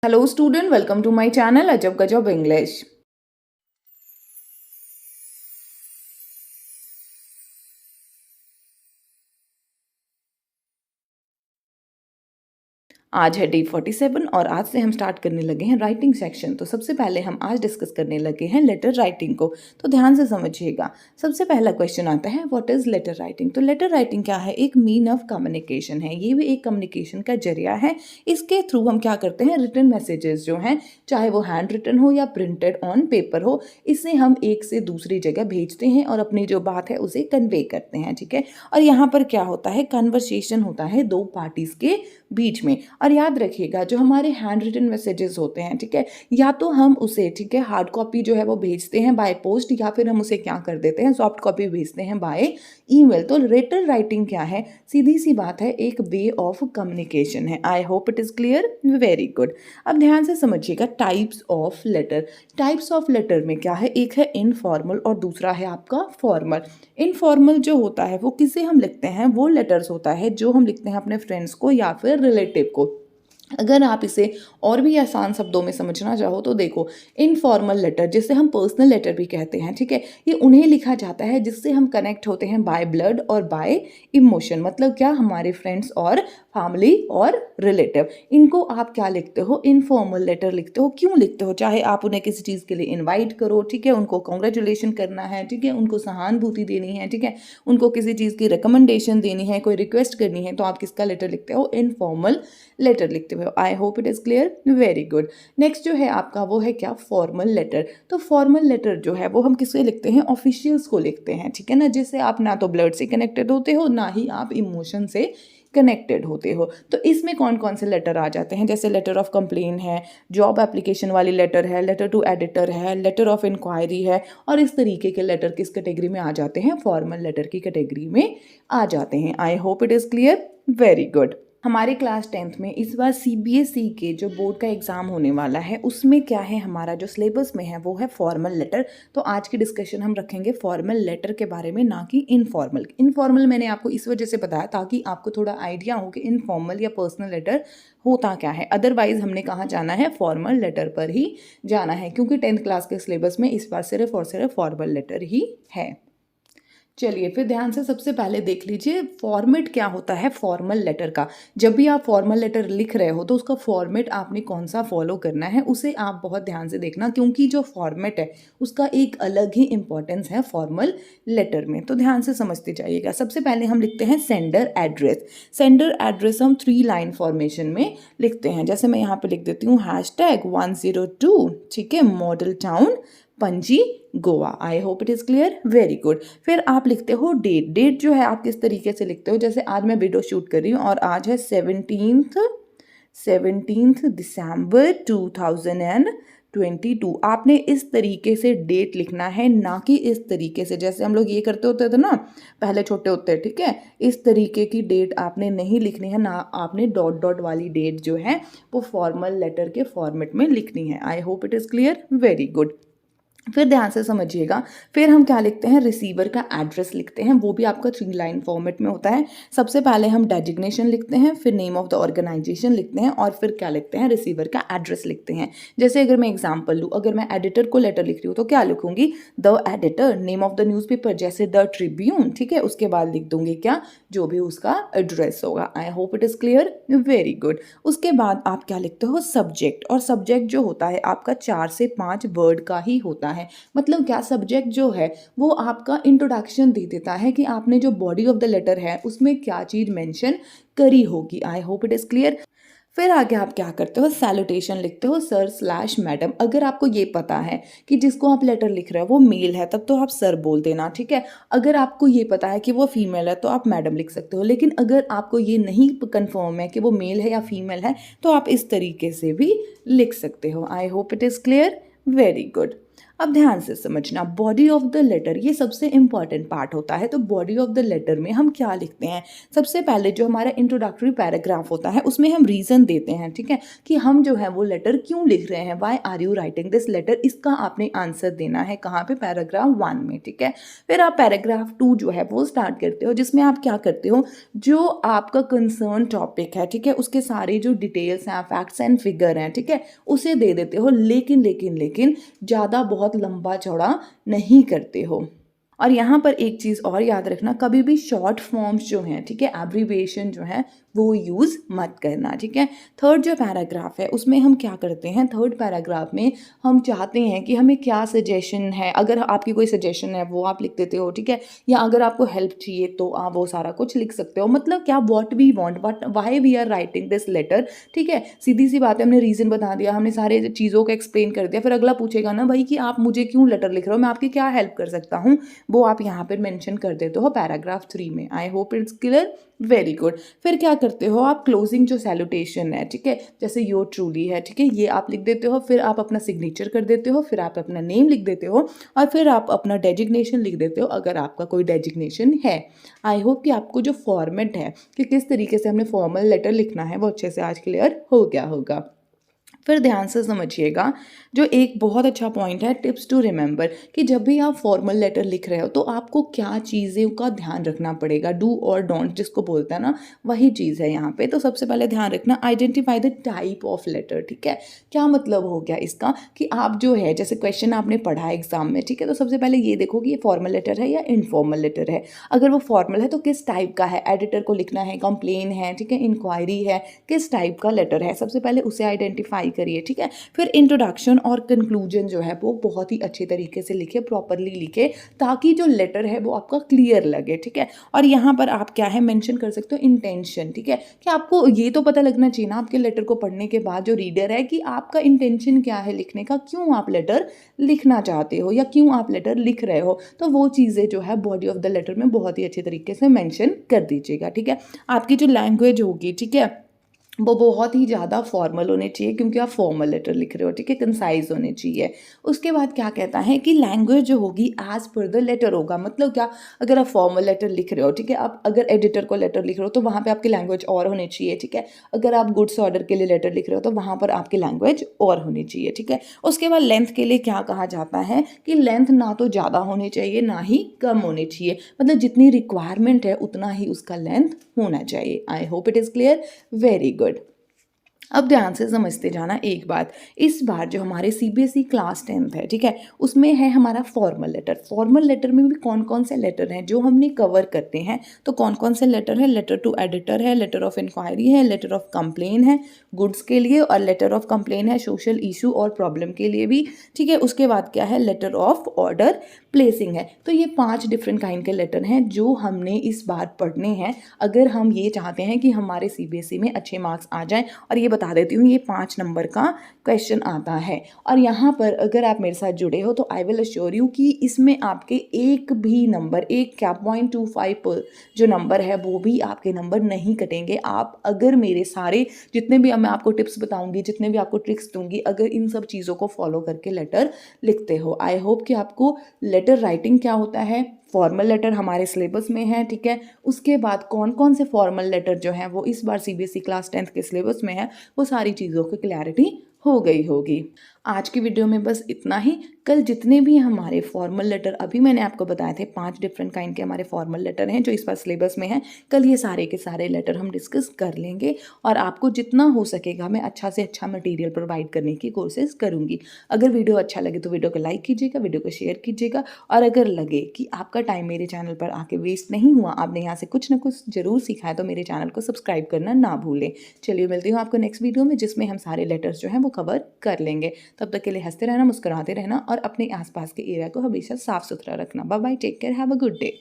Hello student, welcome to my channel Ajab Gajab English. आज है day 47 और आज से हम स्टार्ट करने लगे हैं राइटिंग सेक्शन। तो सबसे पहले हम आज डिस्कस करने लगे हैं लेटर राइटिंग को। तो ध्यान से समझिएगा। सबसे पहला क्वेश्चन आता है व्हाट इज लेटर राइटिंग। तो लेटर राइटिंग क्या है? एक मीन ऑफ कम्युनिकेशन है। ये भी एक कम्युनिकेशन का जरिया है। इसके थ्रू हम क्या करते हैं, रिटन मैसेजेस जो हैं, चाहे वो हैंड रिटन हो या प्रिंटेड ऑन पेपर हो, इसे हम एक से दूसरी जगह भेजते हैं और अपनी जो बात है उसे कन्वे करते हैं। ठीक है। और यहाँ पर क्या होता है, कन्वर्सेशन होता है दो पार्टीज के बीच में। और याद रखिएगा जो हमारे हैंड रिटन मैसेजेस होते हैं, ठीक है, या तो हम उसे, ठीक है, हार्ड कॉपी जो है वो भेजते हैं बाय पोस्ट, या फिर हम उसे क्या कर देते हैं, सॉफ्ट कॉपी भेजते हैं बाय ईमेल। तो लेटर राइटिंग क्या है? सीधी सी बात है, एक वे ऑफ कम्युनिकेशन है। I hope it is clear. Very good. अब ध्यान से समझिएगा types of letter. Types of letter में क्या है, एक है इनफॉर्मल और दूसरा है आपका फॉर्मल। इनफॉर्मल जो होता है वो किसे हम लिखते हैं, वो लेटर्स होता है जो हम लिखते हैं अपने फ्रेंड्स को या फिर रिलेटिव को। अगर आप इसे और भी आसान शब्दों में समझना चाहो तो देखो, इनफॉर्मल लेटर जिसे हम पर्सनल लेटर भी कहते हैं, ठीक है, ये उन्हें लिखा जाता है जिससे हम कनेक्ट होते हैं बाय ब्लड और बाय इमोशन। मतलब क्या, हमारे फ्रेंड्स और फैमिली और रिलेटिव, इनको आप क्या लिखते हो, इनफॉर्मल लेटर लिखते हो। क्यों लिखते हो? चाहे आप उन्हें किसी चीज़ के लिए इन्वाइट करो, ठीक है, उनको कॉन्ग्रेचुलेशन करना है, ठीक है, उनको सहानुभूति देनी है, ठीक है, उनको किसी चीज़ की रिकमेंडेशन देनी है, कोई रिक्वेस्ट करनी है, तो आप किसका लेटर लिखते हो, इनफॉर्मल लेटर लिखते हो। आई hope it is clear. Very good. Next जो है आपका वो है क्या, फॉर्मल लेटर। तो फॉर्मल लेटर जो है वो हम किससे लिखते हैं, ऑफिशियल्स को लिखते हैं, ठीक है ना, जिससे आप ना तो ब्लड से कनेक्टेड होते हो, ना ही आप इमोशन से कनेक्टेड होते हो। तो इसमें कौन कौन से लेटर आ जाते हैं, जैसे लेटर ऑफ कंप्लेन है, जॉब एप्लीकेशन वाली लेटर है, लेटर टू एडिटर है, लेटर ऑफ इंक्वायरी है, और इस तरीके के लेटर किस कैटेगरी में आ जाते हैं, फॉर्मल लेटर की कैटेगरी में आ जाते हैं। आई hope it is clear. Very good. हमारे क्लास 10th में इस बार सीबीएसई के जो बोर्ड का एग्ज़ाम होने वाला है उसमें क्या है, हमारा जो सिलेबस में है वो है फॉर्मल लेटर। तो आज की डिस्कशन हम रखेंगे फॉर्मल लेटर के बारे में, ना कि इनफॉर्मल। इनफॉर्मल मैंने आपको इस वजह से बताया ताकि आपको थोड़ा आइडिया हो कि इनफॉर्मल या पर्सनल लेटर होता क्या है। अदरवाइज हमने कहाँ जाना है, फॉर्मल लेटर पर ही जाना है, क्योंकि 10th क्लास के सिलेबस में इस बार सिर्फ और सिर्फ फॉर्मल लेटर ही है। चलिए फिर ध्यान से सबसे पहले देख लीजिए फॉर्मेट क्या होता है फॉर्मल लेटर का। जब भी आप फॉर्मल लेटर लिख रहे हो तो उसका फॉर्मेट आपने कौन सा फॉलो करना है उसे आप बहुत ध्यान से देखना, क्योंकि जो फॉर्मेट है उसका एक अलग ही इंपॉर्टेंस है फॉर्मल लेटर में। तो ध्यान से समझते जाइएगा। सबसे पहले हम लिखते हैं सेंडर एड्रेस। सेंडर एड्रेस हम 3 लाइन फॉर्मेशन में लिखते हैं। जैसे मैं यहाँ पे लिख देती हूँ #102, ठीक है, model town Panaji Goa. I hope it is clear. Very good. फिर आप लिखते हो डेट। डेट जो है आप किस तरीके से लिखते हो, जैसे आज मैं वीडियो शूट कर रही हूँ और आज है 17th दिसंबर 2022। आपने इस तरीके से डेट लिखना है, ना कि इस तरीके से जैसे हम लोग ये करते होते थे ना पहले छोटे होते हैं, ठीक है, इस तरीके की डेट आपने नहीं लिखनी है, ना आपने डॉट डॉट वाली डेट जो है वो फॉर्मल लेटर के फॉर्मेट में लिखनी है। I hope it is clear. Very good. फिर ध्यान से समझिएगा। फिर हम क्या लिखते हैं, रिसीवर का एड्रेस लिखते हैं, वो भी आपका 3 लाइन फॉर्मेट में होता है। सबसे पहले हम डेजिग्नेशन लिखते हैं, फिर नेम ऑफ द ऑर्गेनाइजेशन लिखते हैं, और फिर क्या लिखते हैं, रिसीवर का एड्रेस लिखते हैं। जैसे अगर मैं एग्जांपल लूँ, अगर मैं एडिटर को लेटर लिख रही हूँ तो क्या लिखूंगी, the editor, name of the newspaper जैसे द ट्रिब्यून, ठीक है, उसके बाद लिख दूंगी क्या, जो भी उसका एड्रेस होगा। आई hope it is clear. Very good. उसके बाद आप क्या लिखते हो, सब्जेक्ट। और सब्जेक्ट जो होता है आपका 4 से 5 वर्ड का ही होता है। मतलब क्या, सब्जेक्ट जो है वो आपका इंट्रोडक्शन दे देता है कि आपने जो बॉडी ऑफ द लेटर है उसमें क्या चीज़ मेंशन करी होगी। आई होप इट इज़ क्लियर। फिर आगे आप क्या करते हो, सैल्यूटेशन लिखते हो, सर/मैडम। अगर आपको ये पता है कि जिसको आप लेटर लिख रहे हो वो मेल है तब तो आप सर बोल देना, ठीक है। अगर आपको ये पता है कि वो फीमेल है तो आप मैडम लिख सकते हो, लेकिन अगर आपको ये नहीं कंफर्म है कि वो मेल है या फीमेल है तो आप इस तरीके से भी लिख सकते हो। आई hope it is clear. Very good. अब ध्यान से समझना, बॉडी ऑफ द लेटर ये सबसे इंपॉर्टेंट पार्ट होता है। तो बॉडी ऑफ द लेटर में हम क्या लिखते हैं? सबसे पहले जो हमारा इंट्रोडक्टरी पैराग्राफ होता है उसमें हम रीज़न देते हैं, ठीक है, कि हम जो है वो लेटर क्यों लिख रहे हैं, why are you writing this letter, इसका आपने आंसर देना है कहाँ पे? पैराग्राफ 1 में, ठीक है। फिर आप पैराग्राफ 2 जो है वो स्टार्ट करते हो, जिसमें आप क्या करते हो, जो आपका कंसर्न टॉपिक है, ठीक है, उसके सारे जो डिटेल्स हैं, फैक्ट्स एंड फिगर हैं, ठीक है, उसे दे देते हो। लेकिन ज़्यादा बहुत लंबा चौड़ा नहीं करते हो। और यहाँ पर एक चीज़ और याद रखना, कभी भी शॉर्ट फॉर्म्स जो हैं, ठीक है, एब्रीविएशन जो है वो यूज़ मत करना, ठीक है। थर्ड जो पैराग्राफ है उसमें हम क्या करते हैं, थर्ड पैराग्राफ में हम चाहते हैं कि हमें क्या सजेशन है, अगर आपकी कोई सजेशन है वो आप लिख देते हो, ठीक है, या अगर आपको हेल्प चाहिए तो आप वो सारा कुछ लिख सकते हो। मतलब क्या, what we want, but why we are writing this letter, ठीक है। सीधी सी बात है, हमने रीज़न बता दिया, हमने सारे चीज़ों को एक्सप्लेन कर दिया, फिर अगला पूछेगा ना भाई कि आप मुझे क्यों लेटर लिख रहे हो, मैं आपकी क्या हेल्प कर सकता हूँ, वो आप यहाँ पर मेंशन कर देते हो पैराग्राफ 3 में। I hope it's clear, very good. फिर क्या करते हो आप, क्लोजिंग जो सैल्यूटेशन है, ठीक है, जैसे योर ट्रूली है, ठीक है, ये आप लिख देते हो, फिर आप अपना सिग्नेचर कर देते हो, फिर आप अपना नेम लिख देते हो, और फिर आप अपना डेजिग्नेशन लिख देते हो अगर आपका कोई डेजिग्नेशन है। आई होप कि आपको जो फॉर्मेट है कि किस तरीके से हमने फॉर्मल लेटर लिखना है वो अच्छे से आज क्लियर हो गया होगा। फिर ध्यान से समझिएगा, जो एक बहुत अच्छा पॉइंट है, टिप्स टू रिमेंबर, कि जब भी आप फॉर्मल लेटर लिख रहे हो तो आपको क्या चीज़ों का ध्यान रखना पड़ेगा, डू और डोंट जिसको बोलते हैं ना, वही चीज़ है यहाँ पे। तो सबसे पहले ध्यान रखना, identify the type of letter, ठीक है। क्या मतलब हो गया इसका, कि आप जो है, जैसे क्वेश्चन आपने पढ़ा है एग्जाम में, ठीक है, तो सबसे पहले ये देखो कि ये फॉर्मल लेटर है या इनफॉर्मल लेटर है। अगर वो फॉर्मल है तो किस टाइप का है, एडिटर को लिखना है, कंप्लेन है, ठीक है, इंक्वायरी है, किस टाइप का लेटर है, सबसे पहले उसे आइडेंटिफाई करिए, ठीक है। फिर इंट्रोडक्शन और कंक्लूजन जो है वो बहुत ही अच्छे तरीके से लिखे, प्रॉपरली लिखे, ताकि जो लेटर है वो आपका क्लियर लगे, ठीक है। और यहाँ पर आप क्या है मेंशन कर सकते हो, इंटेंशन, ठीक है, कि आपको ये तो पता लगना चाहिए ना आपके लेटर को पढ़ने के बाद जो रीडर है, कि आपका इंटेंशन क्या है लिखने का, क्यों आप लेटर लिखना चाहते हो या क्यों आप लेटर लिख रहे हो। तो वो चीज़ें जो है बॉडी ऑफ द लेटर में बहुत ही अच्छे तरीके से मेंशन कर दीजिएगा, ठीक है। आपकी जो लैंग्वेज होगी, ठीक है, वो बहुत ही ज़्यादा फॉर्मल होने चाहिए, क्योंकि आप फॉर्मल लेटर लिख रहे हो, ठीक है, कंसाइज होने चाहिए। उसके बाद क्या कहता है कि लैंग्वेज जो होगी एज पर द लेटर होगा। मतलब क्या, अगर आप फॉर्मल लेटर लिख रहे हो, ठीक है, आप अगर एडिटर को लेटर लिख रहे हो तो वहाँ पे आपकी लैंग्वेज और होनी चाहिए, ठीक है। अगर आप गुड्स ऑर्डर के लिए लेटर लिख रहे हो तो वहाँ पर आपकी लैंग्वेज और होनी चाहिए, ठीक है। उसके बाद लेंथ के लिए क्या कहा जाता है कि लेंथ ना तो ज़्यादा होनी चाहिए ना ही कम होनी चाहिए, मतलब जितनी रिक्वायरमेंट है उतना ही उसका लेंथ होना चाहिए। आई hope it is clear, very good. अब ध्यान से समझते जाना एक बात, इस बार जो हमारे सीबीएसई क्लास 10th है, ठीक है, उसमें है हमारा फॉर्मल लेटर। फॉर्मल लेटर में भी कौन कौन से लेटर हैं जो हमने कवर करते हैं, तो कौन कौन से लेटर है, लेटर टू एडिटर है, लेटर ऑफ इंक्वायरी है, लेटर ऑफ कंप्लेन है गुड्स के लिए, और लेटर ऑफ कंप्लेन है सोशल इशू और प्रॉब्लम के लिए भी, ठीक है। उसके बाद क्या है, लेटर ऑफ ऑर्डर प्लेसिंग है। तो ये 5 डिफरेंट काइंड के लेटर हैं जो हमने इस बार पढ़ने हैं, अगर हम ये चाहते हैं कि हमारे सीबीएसई में अच्छे मार्क्स आ जाएं। और ये बता देती हूँ, ये 5 नंबर का क्वेश्चन आता है, और यहाँ पर अगर आप मेरे साथ जुड़े हो तो आई विल अश्योर यू कि इसमें आपके एक भी नंबर, एक क्या 0.25 जो नंबर है वो भी आपके नंबर नहीं कटेंगे। आप अगर मेरे सारे जितने भी मैं आपको टिप्स बताऊंगी, जितने भी आपको ट्रिक्स दूंगी, अगर इन सब चीज़ों को फॉलो करके लेटर लिखते हो। आई होप कि आपको लेटर राइटिंग क्या होता है, फॉर्मल लेटर हमारे सिलेबस में है, ठीक है। उसके बाद कौन कौन से फॉर्मल लेटर जो हैं वो इस बार सीबीएसई क्लास 10th के सिलेबस में है, वो सारी चीज़ों की क्लैरिटी हो गई होगी। आज की वीडियो में बस इतना ही। कल जितने भी हमारे फॉर्मल लेटर अभी मैंने आपको बताए थे, 5 डिफरेंट काइंड के हमारे फॉर्मल लेटर हैं जो इस बार सिलेबस में हैं, कल ये सारे के सारे लेटर हम डिस्कस कर लेंगे, और आपको जितना हो सकेगा मैं अच्छा से अच्छा मटेरियल प्रोवाइड करने की कोशिश करूँगी। अगर वीडियो अच्छा लगे तो वीडियो को लाइक कीजिएगा, वीडियो को शेयर कीजिएगा, और अगर लगे कि आपका टाइम मेरे चैनल पर आके वेस्ट नहीं हुआ, आपने यहाँ से कुछ ना कुछ जरूर सीखा है, तो मेरे चैनल को सब्सक्राइब करना ना भूलें। चलिए मिलती हूँ आपको नेक्स्ट वीडियो में, जिसमें हम सारे लेटर्स जो हैं वो कवर कर लेंगे। तब तक के लिए हंसते रहना, मुस्कुराते रहना, और अपने आसपास के एरिया को हमेशा साफ सुथरा रखना। Bye bye, take care, have a good day.